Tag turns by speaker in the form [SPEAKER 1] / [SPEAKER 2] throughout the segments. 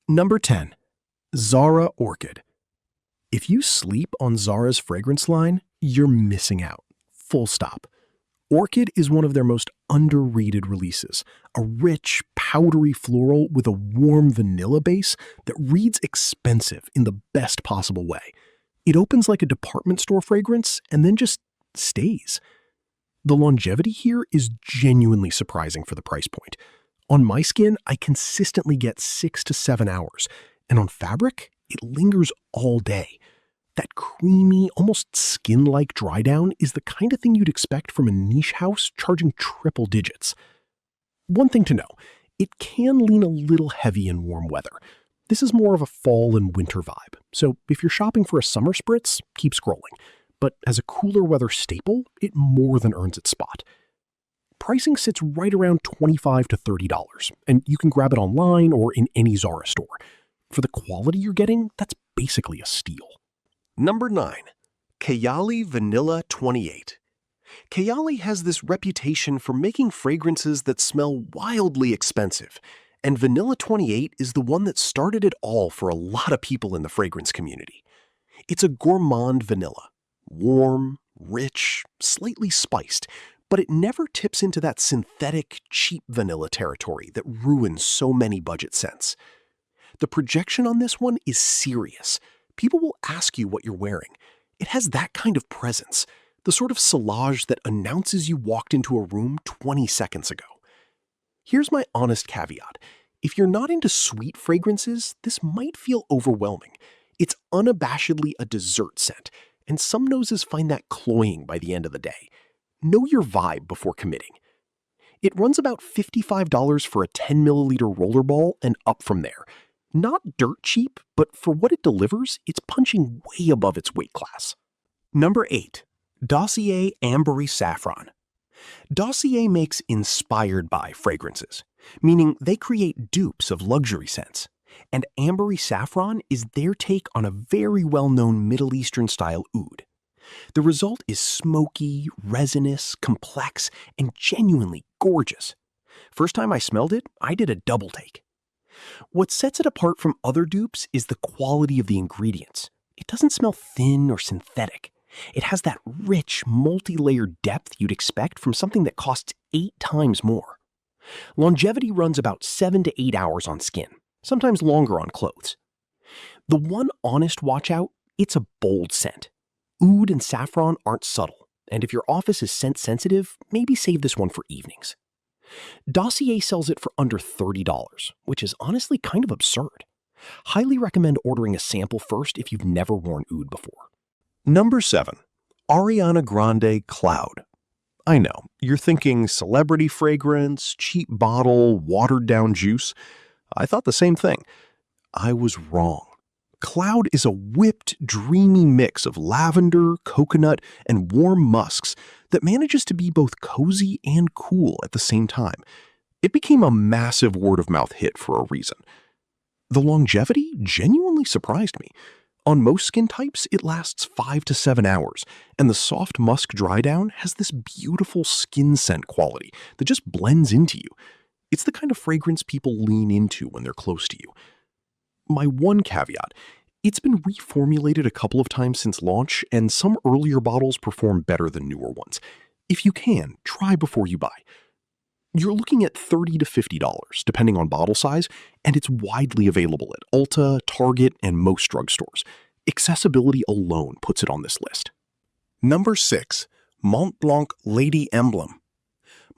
[SPEAKER 1] Number 10. Zara Orchid. If you sleep on Zara's fragrance line, you're missing out. Full stop. Orchid is one of their most underrated releases, a rich, powdery floral with a warm vanilla base that reads expensive in the best possible way. It opens like a department store fragrance and then just stays. The longevity here is genuinely surprising for the price point. On my skin, I consistently get 6 to 7 hours, and on fabric, it lingers all day. That creamy, almost skin-like dry down is the kind of thing you'd expect from a niche house charging triple digits. One thing to know, it can lean a little heavy in warm weather. This is more of a fall and winter vibe, so if you're shopping for a summer spritz, keep scrolling. But as a cooler weather staple, it more than earns its spot. Pricing sits right around $25 to $30, and you can grab it online or in any Zara store. For the quality you're getting, that's basically a steal.
[SPEAKER 2] Number 9. Kayali Vanilla 28. Kayali has this reputation for making fragrances that smell wildly expensive, and Vanilla 28 is the one that started it all for a lot of people in the fragrance community. It's a gourmand vanilla. Warm, rich, slightly spiced, but it never tips into that synthetic, cheap vanilla territory that ruins so many budget scents. The projection on this one is serious. People will ask you what you're wearing. It has that kind of presence, the sort of sillage that announces you walked into a room 20 seconds ago. Here's my honest caveat. If you're not into sweet fragrances, this might feel overwhelming. It's unabashedly a dessert scent, and some noses find that cloying by the end of the day. Know your vibe before committing. It runs about $55 for a 10 milliliter rollerball and up from there. Not dirt cheap, but for what it delivers, it's punching way above its weight class.
[SPEAKER 1] Number 8. Dossier Ambery Saffron.
[SPEAKER 2] Dossier makes inspired by fragrances, meaning they create dupes of luxury scents. And Ambery Saffron is their take on a very well-known Middle Eastern-style oud. The result is smoky, resinous, complex, and genuinely gorgeous. First time I smelled it, I did a double take. What sets it apart from other dupes is the quality of the ingredients. It doesn't smell thin or synthetic. It has that rich, multi-layered depth you'd expect from something that costs 8 times more. Longevity runs about 7 to 8 hours on skin, sometimes longer on clothes. The one honest watch out, it's a bold scent. Oud and saffron aren't subtle, and if your office is scent sensitive, maybe save this one for evenings. Dossier sells it for under $30, which is honestly kind of absurd. Highly recommend ordering a sample first if you've never worn oud before. Number 7. Ariana Grande Cloud. I know, you're thinking celebrity fragrance, cheap bottle, watered-down juice. I thought the same thing. I was wrong. Cloud is a whipped, dreamy mix of lavender, coconut, and warm musks that manages to be both cozy and cool at the same time. It became a massive word-of-mouth hit for a reason. The longevity genuinely surprised me. On most skin types, it lasts 5 to 7 hours, and the soft musk dry down has this beautiful skin scent quality that just blends into you. It's the kind of fragrance people lean into when they're close to you. My one caveat, it's been reformulated a couple of times since launch, and some earlier bottles perform better than newer ones. If you can, try before you buy. You're looking at $30 to $50, depending on bottle size, and it's widely available at Ulta, Target, and most drugstores. Accessibility alone puts it on this list. Number 6. Mont Blanc Lady Emblem.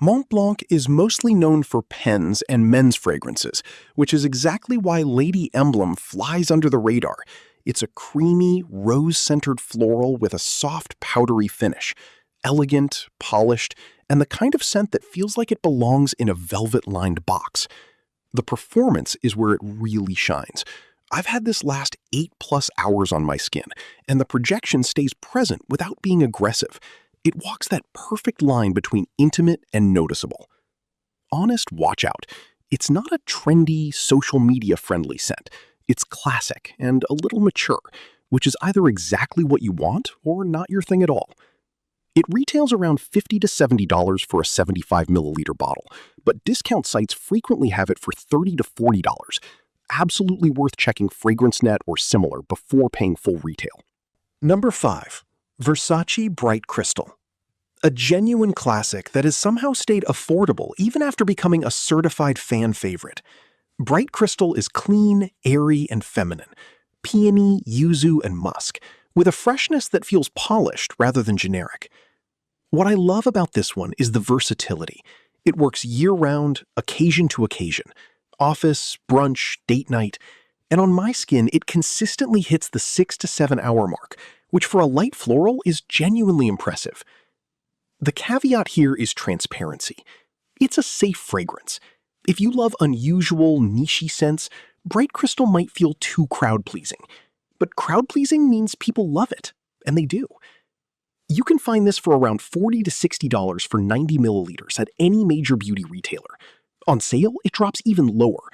[SPEAKER 2] Mont Blanc is mostly known for pens and men's fragrances, which is exactly why Lady Emblem flies under the radar. It's a creamy, rose-centered floral with a soft, powdery finish. Elegant, polished, and the kind of scent that feels like it belongs in a velvet-lined box. The performance is where it really shines. I've had this last 8+ hours on my skin, and the projection stays present without being aggressive. It walks that perfect line between intimate and noticeable. Honest watch out. It's not a trendy, social media-friendly scent. It's classic and a little mature, which is either exactly what you want or not your thing at all. It retails around $50 to $70 for a 75 milliliter bottle, but discount sites frequently have it for $30 to $40. absolutely worth checking FragranceNet or similar before paying full retail. Number 5. Versace Bright Crystal. A genuine classic that has somehow stayed affordable even after becoming a certified fan favorite. Bright Crystal is clean, airy, and feminine. Peony, yuzu, and musk, with a freshness that feels polished rather than generic. What I love about this one is the versatility. It works year-round, occasion to occasion. Office, brunch, date night. And on my skin, it consistently hits the 6 to 7 hour mark, which for a light floral is genuinely impressive. The caveat here is transparency. It's a safe fragrance. If you love unusual, niche-y scents, Bright Crystal might feel too crowd-pleasing. But crowd-pleasing means people love it, and they do. You can find this for around $40 to $60 for 90 milliliters at any major beauty retailer. On sale, it drops even lower.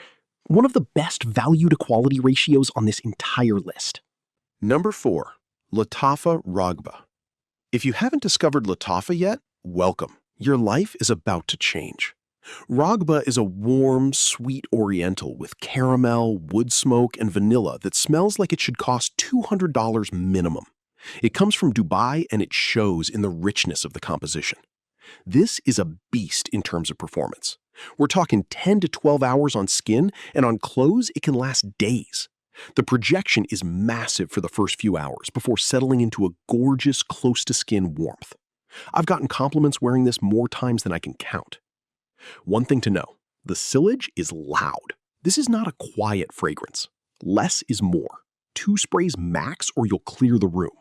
[SPEAKER 2] One of the best value-to-quality ratios on this entire list. Number 4. Latafa Ragba. If you haven't discovered Latafa yet, welcome. Your life is about to change. Ragba is a warm, sweet oriental with caramel, wood smoke, and vanilla that smells like it should cost $200 minimum. It comes from Dubai and it shows in the richness of the composition. This is a beast in terms of performance. We're talking 10 to 12 hours on skin, and on clothes it can last days. The projection is massive for the first few hours before settling into a gorgeous, close-to-skin warmth. I've gotten compliments wearing this more times than I can count. One thing to know, the sillage is loud. This is not a quiet fragrance. Less is more. 2 sprays max or you'll clear the room.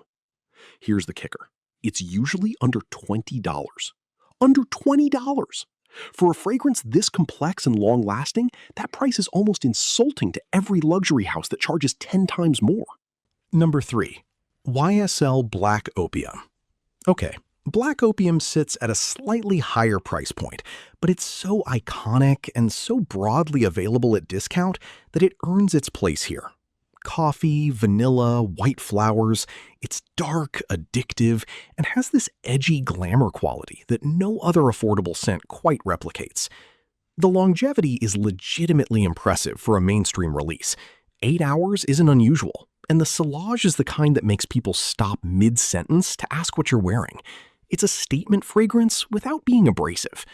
[SPEAKER 2] Here's the kicker. It's usually under $20. Under $20! For a fragrance this complex and long-lasting, that price is almost insulting to every luxury house that charges 10 times more. Number 3. YSL Black Opium. Okay, Black Opium sits at a slightly higher price point, but it's so iconic and so broadly available at discount that it earns its place here. Coffee, vanilla, white flowers, it's dark, addictive, and has this edgy glamour quality that no other affordable scent quite replicates. The longevity is legitimately impressive for a mainstream release. 8 hours isn't unusual, and the sillage is the kind that makes people stop mid-sentence to ask what you're wearing. It's a statement fragrance without being abrasive.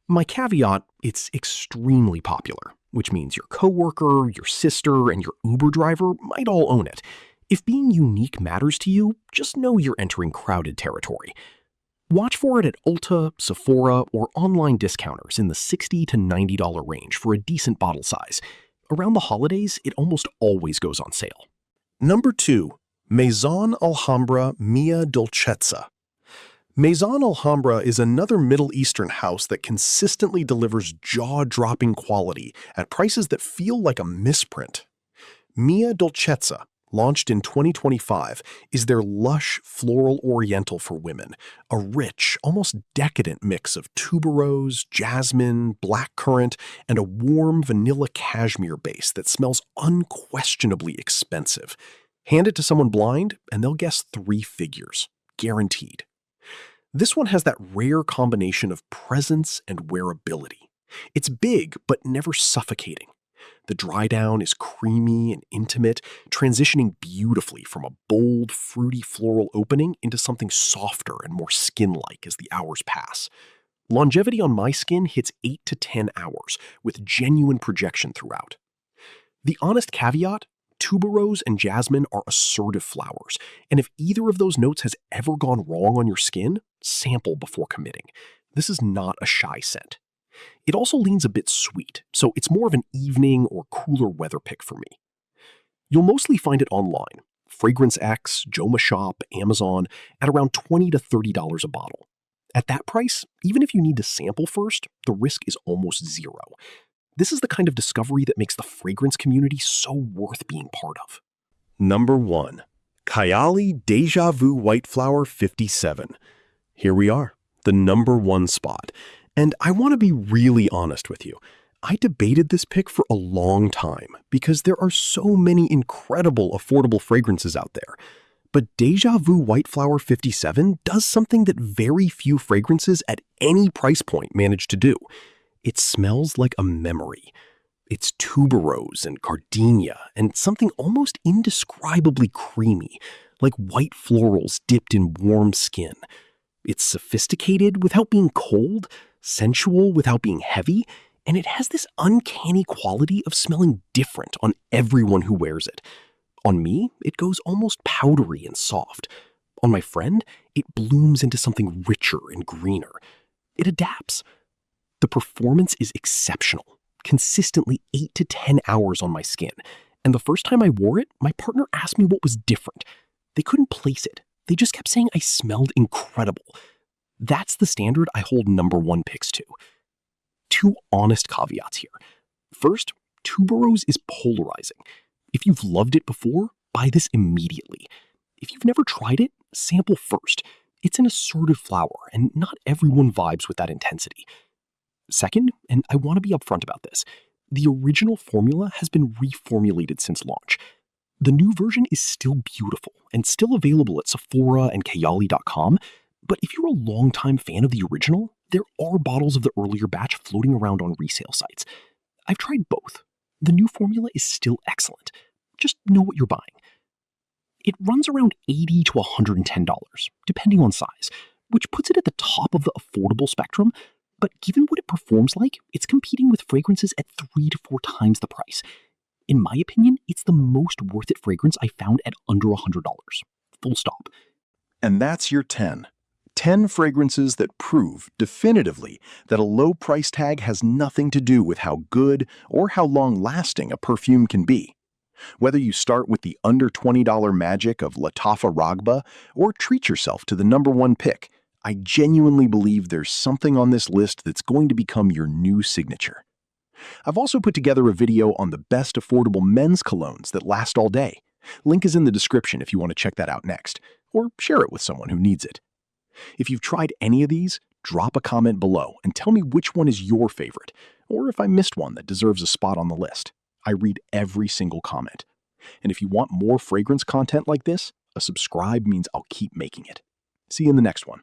[SPEAKER 2] My caveat, it's extremely popular, which means your coworker, your sister, and your Uber driver might all own it. If being unique matters to you, just know you're entering crowded territory. Watch for it at Ulta, Sephora, or online discounters in the $60 to $90 range for a decent bottle size. Around the holidays, it almost always goes on sale. Number 2. Maison Alhambra Mia Dolcezza. Maison Alhambra is another Middle Eastern house that consistently delivers jaw-dropping quality at prices that feel like a misprint. Mia Dolcezza, launched in 2025, is their lush floral oriental for women, a rich, almost decadent mix of tuberose, jasmine, blackcurrant, and a warm vanilla cashmere base that smells unquestionably expensive. Hand it to someone blind, and they'll guess 3 figures, guaranteed. This one has that rare combination of presence and wearability. It's big, but never suffocating. The dry down is creamy and intimate, transitioning beautifully from a bold, fruity floral opening into something softer and more skin-like as the hours pass. Longevity on my skin hits 8 to 10 hours, with genuine projection throughout. The honest caveat, tuberose and jasmine are assertive flowers, and if either of those notes has ever gone wrong on your skin, sample before committing. This is not a shy scent. It also leans a bit sweet, so it's more of an evening or cooler weather pick for me. You'll mostly find it online, Fragrance X, Joma Shop, Amazon, at around $20 to $30 a bottle. At that price, even if you need to sample first, the risk is almost zero. This is the kind of discovery that makes the fragrance community so worth being part of. Number 1. Kayali Deja Vu White Flower 57. Here we are, the number 1 spot. And I want to be really honest with you. I debated this pick for a long time because there are so many incredible affordable fragrances out there. But Deja Vu White Flower 57 does something that very few fragrances at any price point manage to do. It smells like a memory. It's tuberose and gardenia and something almost indescribably creamy, like white florals dipped in warm skin. It's sophisticated without being cold, sensual without being heavy, and it has this uncanny quality of smelling different on everyone who wears it. On me, it goes almost powdery and soft. On my friend, it blooms into something richer and greener. It adapts. The performance is exceptional, consistently 8 to 10 hours on my skin. And the first time I wore it, my partner asked me what was different. They couldn't place it. They just kept saying I smelled incredible. That's the standard I hold #1 picks to. Two honest caveats here. First, tuberose is polarizing. If you've loved it before, buy this immediately. If you've never tried it, sample first. It's an assertive flower, and not everyone vibes with that intensity. Second, and I want to be upfront about this, the original formula has been reformulated since launch. The new version is still beautiful and still available at Sephora and Kayali.com, but if you're a longtime fan of the original, there are bottles of the earlier batch floating around on resale sites. I've tried both. The new formula is still excellent. Just know what you're buying. It runs around $80 to $110, depending on size, which puts it at the top of the affordable spectrum. But given what it performs like, it's competing with fragrances at 3 to 4 times the price. In my opinion, it's the most worth it fragrance I found at under $100. Full stop.
[SPEAKER 3] And that's your 10. 10 fragrances that prove definitively that a low price tag has nothing to do with how good or how long-lasting a perfume can be. Whether you start with the under $20 magic of Latafa Ragba or treat yourself to the #1 pick, I genuinely believe there's something on this list that's going to become your new signature. I've also put together a video on the best affordable men's colognes that last all day. Link is in the description if you want to check that out next, or share it with someone who needs it. If you've tried any of these, drop a comment below and tell me which one is your favorite, or if I missed one that deserves a spot on the list. I read every single comment. And if you want more fragrance content like this, a subscribe means I'll keep making it. See you in the next one.